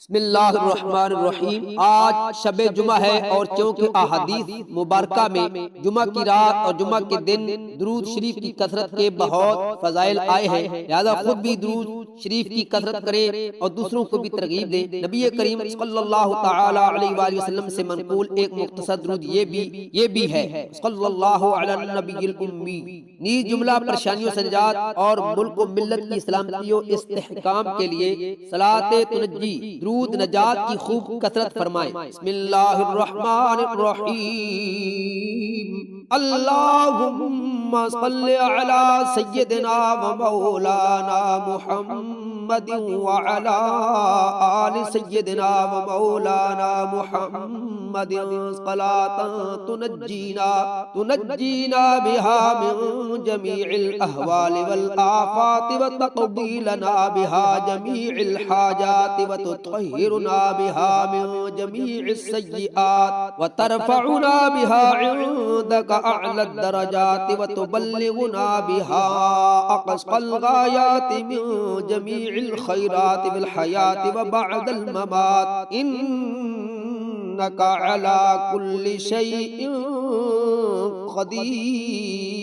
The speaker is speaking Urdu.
بسم اللہ الرحمن الرحیم۔ آج شب جمعہ ہے اور چونکہ احادیث مبارکہ میں جمعہ کی رات اور جمعہ کے دن درود شریف کی کثرت کے بہت فضائل آئے ہیں، لہذا خود بھی درود شریف کی کثرت کریں اور دوسروں کو بھی ترغیب دیں۔ نبی کریم صلی اللہ تعالی علیہ وآلہ وسلم سے منقول ایک مختصر درود یہ بھی ہے، صلی اللہ علی النبی الامی۔ نیز جملہ پریشانیوں سے نجات اور ملک و ملت کی سلامتی و استحکام کے لیے صلاۃ تنجی درود نجات کی خوب کثرت فرمائیں۔ بسم اللہ الرحمن الرحیم۔ اللہم صلی علی سیدنا و مولانا محمد وعلی آل سیدنا و مولانا محمد صلاۃ تنجینا بها من جميع الأهوال والآفات وتقضي لنا بها جميع الحاجات وتطهرنا بها من جميع السيئات وترفعنا بها عندك أعلى الدرجات وتبلغنا بها أقصى الغايات من جميع الخيرات في الحياة وبعد الممات إنك على كل شيء قدیر۔